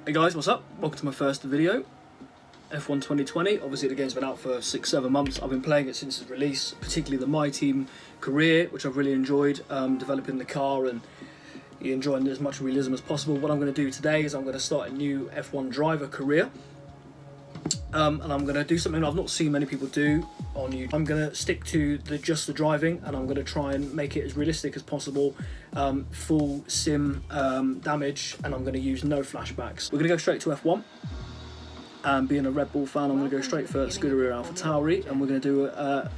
Hey guys, what's up? Welcome to my first video, F1 2020. Obviously the game's been out for 6-7 months. I've been playing it since its release, particularly the My Team career, which I've really enjoyed, developing the car and enjoying as much realism as possible. What I'm going to do today is I'm going to start a new F1 driver career, and I'm going to do something I've not seen many people do on YouTube. I'm going to stick to just the driving, and I'm going to try and make it as realistic as possible, full sim damage, and I'm going to use no flashbacks. We're going to go straight to F1. And being a Red Bull fan, I'm going to go straight for Scuderia AlphaTauri, and we're going to do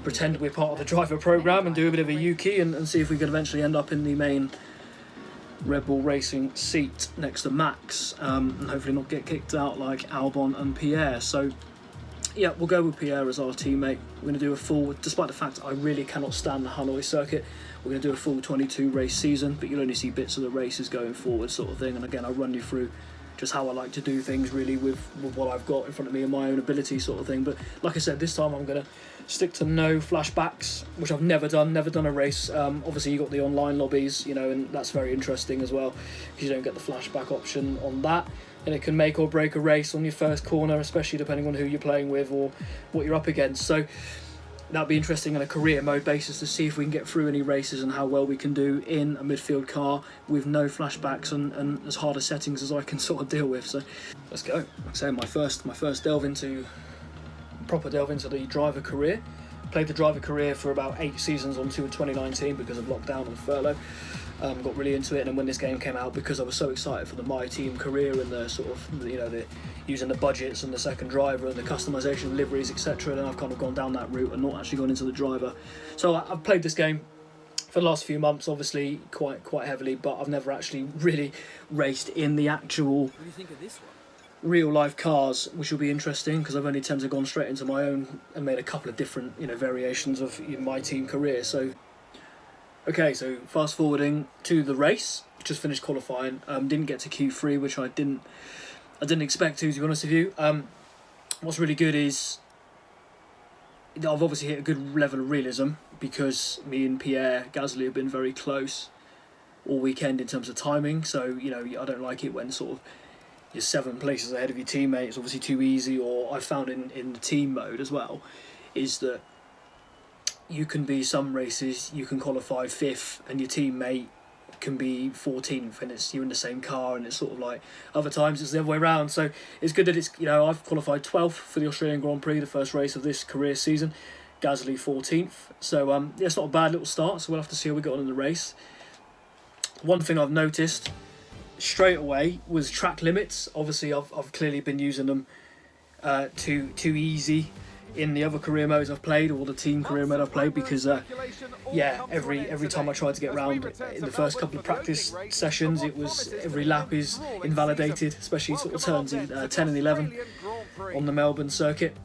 pretend we're part of the driver program and do a bit of a Yuki and see if we can eventually end up in the main Red Bull Racing seat next to Max, and hopefully not get kicked out like Albon and Pierre. So yeah, we'll go with Pierre as our teammate. We're going to do a full, despite the fact I really cannot stand the Hanoi circuit, we're going to do a full 22 race season, but you'll only see bits of the races going forward sort of thing. And again, I'll run you through just how I like to do things really with what I've got in front of me and my own ability sort of thing. But like I said, this time I'm going to stick to no flashbacks, which I've never done a race. Obviously you got the online lobbies, you know, and that's very interesting as well, because you don't get the flashback option on that, and it can make or break a race on your first corner, especially depending on who you're playing with or what you're up against. So that'll be interesting on a career mode basis to see if we can get through any races and how well we can do in a midfield car with no flashbacks and as hard a settings as I can sort of deal with. So let's go. Like I say, my first proper delve into the driver career. Played the driver career for about 8 seasons until 2019 because of lockdown and furlough. Got really into it, and then when this game came out, because I was so excited for the My Team career and the sort of, you know, the using the budgets and the second driver and the customization liveries, etc., then I've kind of gone down that route and not actually gone into the driver. So I've played this game for the last few months, obviously quite heavily, but I've never actually really raced in the actual What do you think of this one? real life cars, which will be interesting because I've only tended to gone straight into my own and made a couple of different, you know, variations of My Team career. So okay, so fast forwarding to the race, just finished qualifying, didn't get to Q3, which I didn't expect to be honest with you. What's really good is I've obviously hit a good level of realism because me and Pierre Gasly have been very close all weekend in terms of timing. So, you know, I don't like it when sort of you're 7 places ahead of your teammate. It's obviously too easy. Or I've found in the team mode as well is that you can be, some races you can qualify 5th and your teammate can be 14th, and you're in the same car, and it's sort of like other times it's the other way around. So it's good that it's, you know, I've qualified 12th for the Australian Grand Prix, the first race of this career season. Gasly 14th. So yeah, it's not a bad little start. So we'll have to see how we got on in the race. One thing I've noticed straight away was track limits. Obviously I've clearly been using them too easy in the other career modes I've played, or the team career mode I've played, because yeah, every time I tried to get round in the first couple of practice sessions, it was every lap is invalidated, especially sort of turns 10 and 11 on the Melbourne circuit.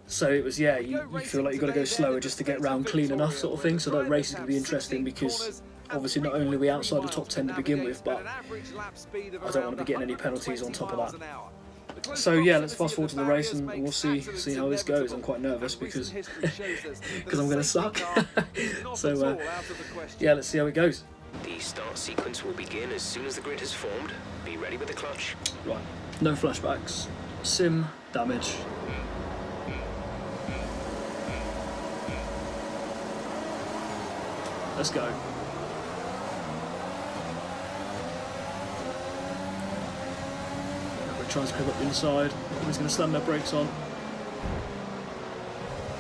So it was, yeah, you feel like you've got to go slower just to get round clean enough sort of thing. So that race is going to be interesting because obviously not only are we outside the top 10 to begin with, but I don't want to be getting any penalties on top of that. So yeah, let's fast forward to the race and we'll see how this goes. I'm quite nervous because I'm going to suck. So yeah, let's see how it goes. The start sequence will begin as soon as the grid has formed. Be ready with the clutch. Right, no flashbacks. Sim damage. Let's go. Tries to creep up the inside. He's going to slam their brakes on.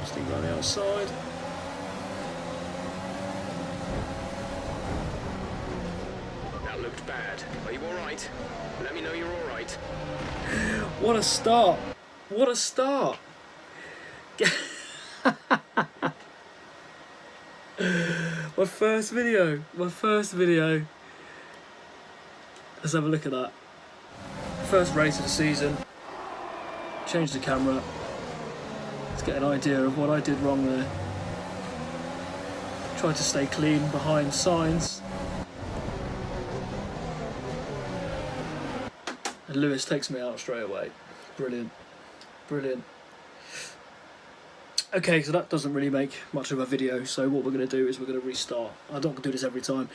Steam around the outside. That looked bad. Are you alright? Let me know you're alright. What a start! What a start! My first video. Let's have a look at that. First race of the season. Change the camera. Let's get an idea of what I did wrong there. Tried to stay clean behind signs. And Lewis takes me out straight away. Brilliant. Brilliant. Okay, so that doesn't really make much of a video, so what we're going to do is we're going to restart. I don't do this every time.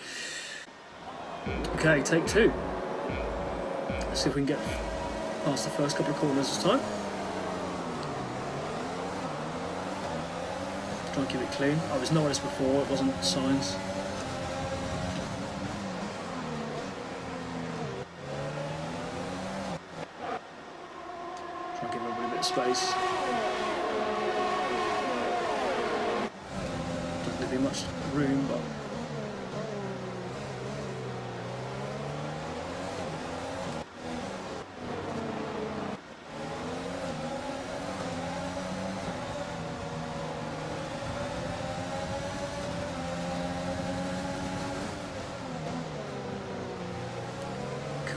Okay, take 2. See if we can get past the first couple of corners this time. Try and keep it clean. I was noticed before, it wasn't signs. Try and give everybody a bit of space. Doesn't give you much room, but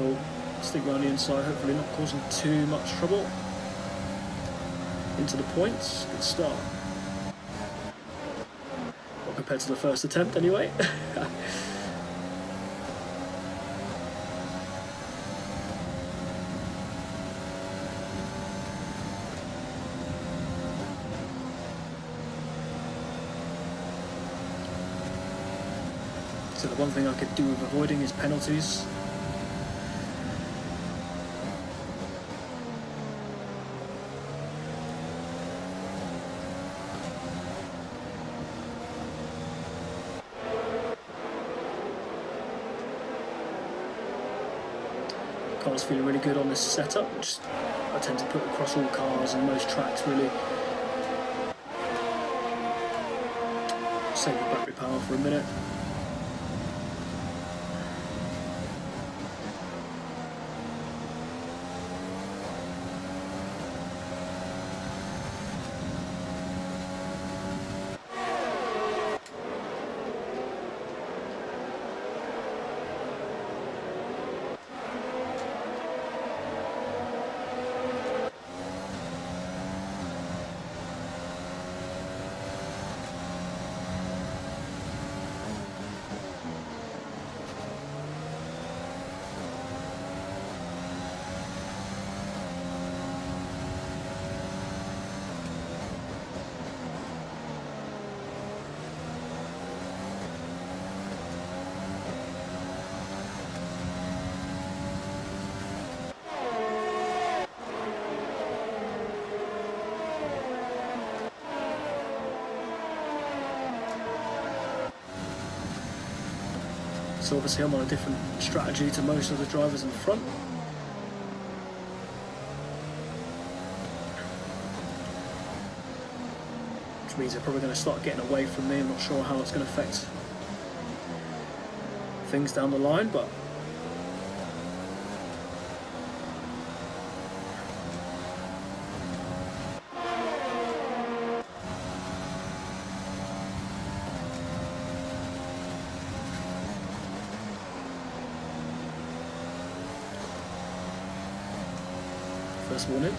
cool. Stick around the inside, hopefully not causing too much trouble. Into the points, good start. Well, compared to the first attempt anyway. So the one thing I could do with avoiding is penalties. Car's feeling really good on this setup, which I tend to put across all cars and most tracks really. Save the battery power for a minute. So obviously I'm on a different strategy to most of the drivers in the front. Which means they're probably going to start getting away from me. I'm not sure how it's going to affect things down the line, but first warning.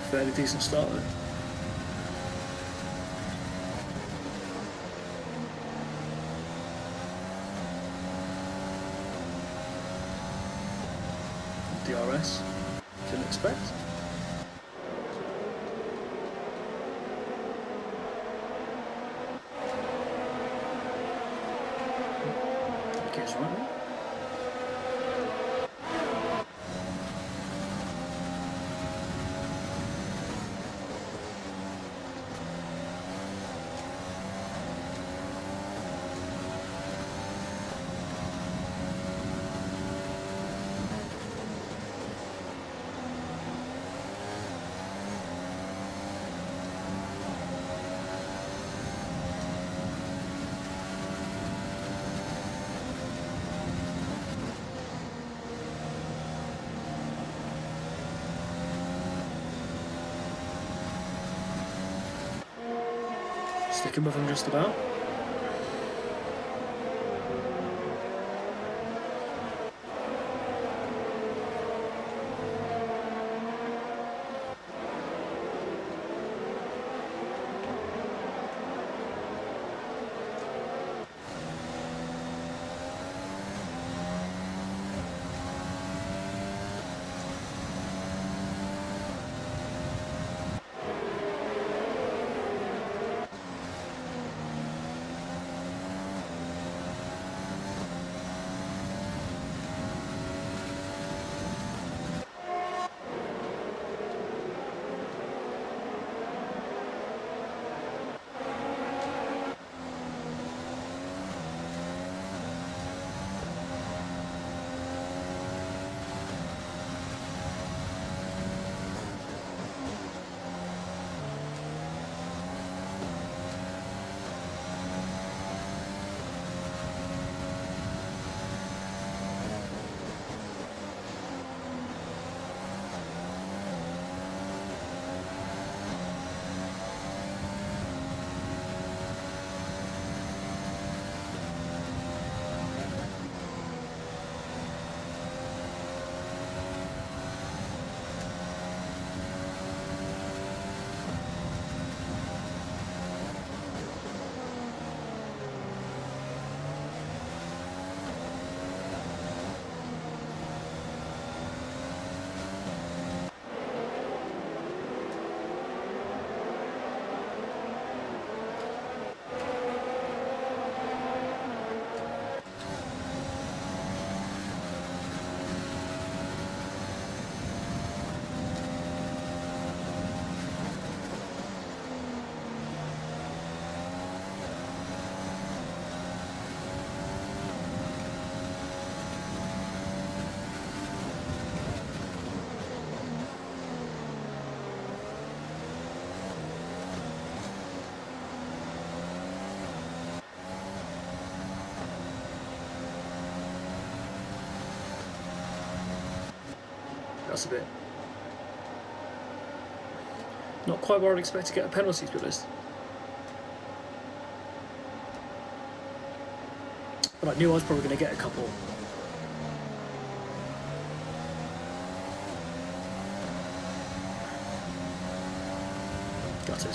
Fairly decent start there. DRS, didn't expect. Guess right. Sticking with them just about. That's a bit not quite where I'd expect to get a penalty, to be honest. But I knew I was probably going to get a couple. Gutted.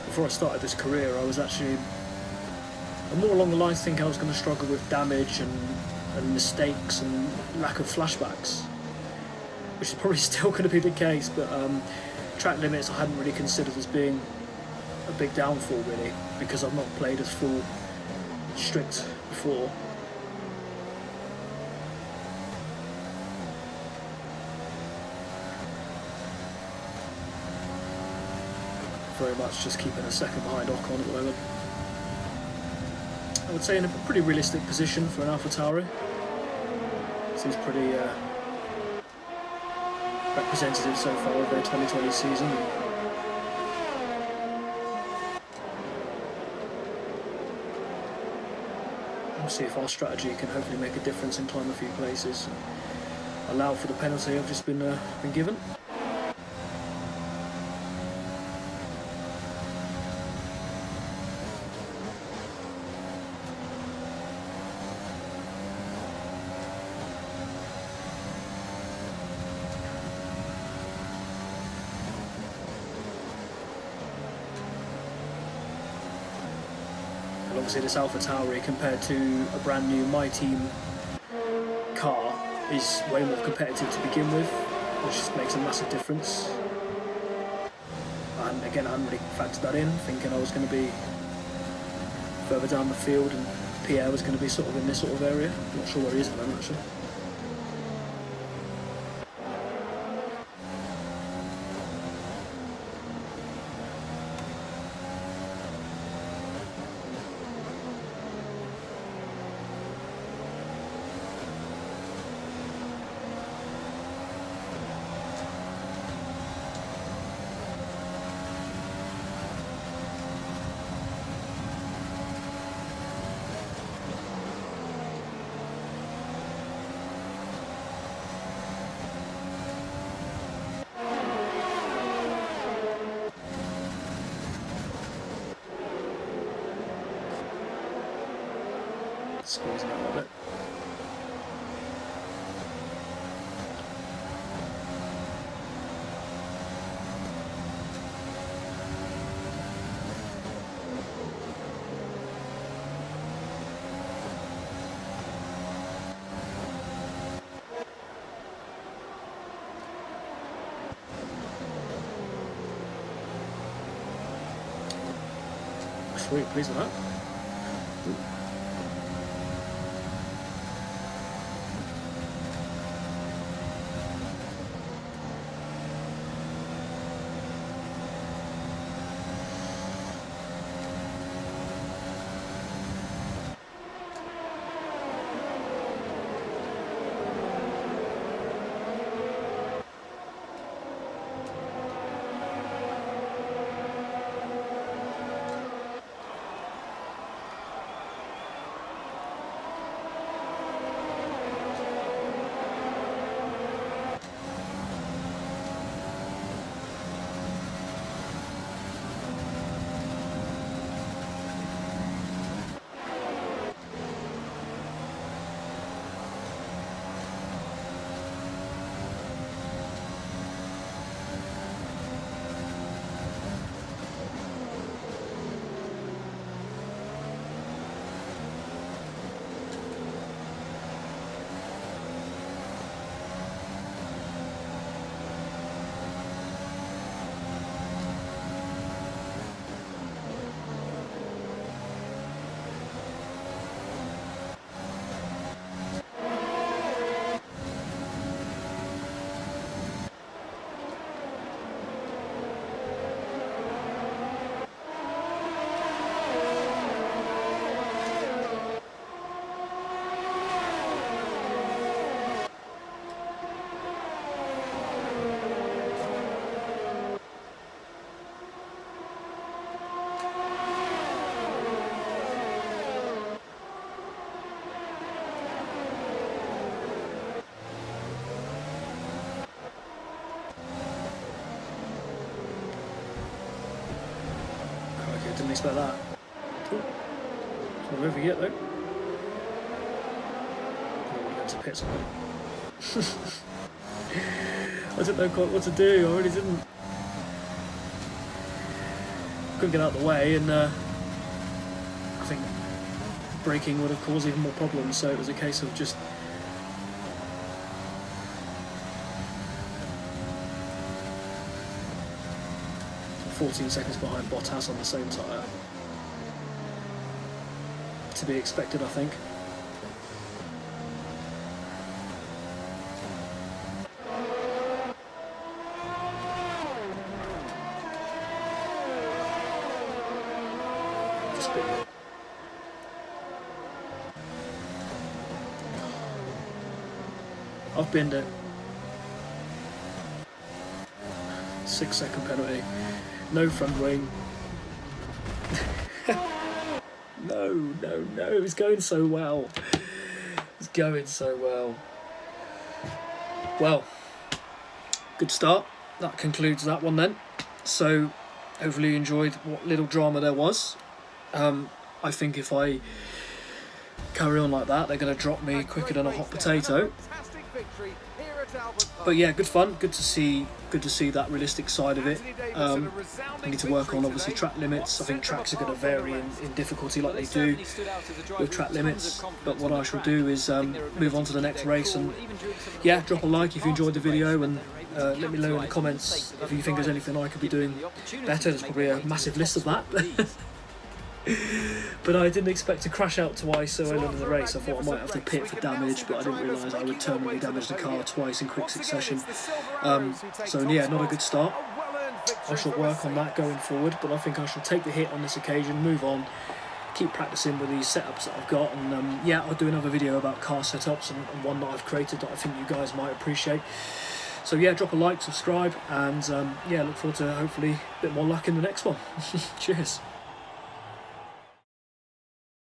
Before I started this career, I was actually more along the lines think I was going to struggle with damage and mistakes and lack of flashbacks, which is probably still going to be the case, but track limits I hadn't really considered as being a big downfall, really, because I've not played as full strict before. Very much just keeping a second behind Ocon at the moment. I would say in a pretty realistic position for an AlphaTauri. Seems pretty representative so far of their 2020 season. We'll see if our strategy can hopefully make a difference and climb a few places. Allow for the penalty I've just been given. Obviously this AlphaTauri compared to a brand new My Team car is way more competitive to begin with, which makes a massive difference. And again, I hadn't really factored that in, thinking I was going to be further down the field and Pierre was going to be sort of in this sort of area. I'm not sure where he is at the moment actually. Squeezing out a bit. Sweet, pleased with that. Didn't expect that. Cool. It's not over yet though. I want to go to pits on it. I didn't know quite what to do, I really didn't. Couldn't get out of the way, and I think braking would have caused even more problems, so it was a case of just 14 seconds behind Bottas on the same tyre. To be expected, I think. Just been... I've binned it. 6-second penalty. No front wing. No, it's going so well. It's going so well. Well, good start. That concludes that one then. So, hopefully you enjoyed what little drama there was. I think if I carry on like that, they're going to drop me quicker than a hot potato. But yeah, good fun. Good to see that realistic side of it. I need to work on obviously track limits. I think tracks are going to vary in difficulty like they do with track limits. But what I shall do is move on to the next race, and yeah, drop a like if you enjoyed the video, and let me know in the comments if you think there's anything I could be doing better. There's probably a massive list of that. But I didn't expect to crash out twice so early in the race. I thought I might have to pit for damage, but I didn't realise I would terminally damage the car twice in quick succession. So yeah, not a good start. I shall work on that going forward, but I think I shall take the hit on this occasion, move on, keep practicing with these setups that I've got, and yeah, I'll do another video about car setups and one that I've created that I think you guys might appreciate. So yeah, drop a like, subscribe, and yeah, look forward to hopefully a bit more luck in the next one. Cheers.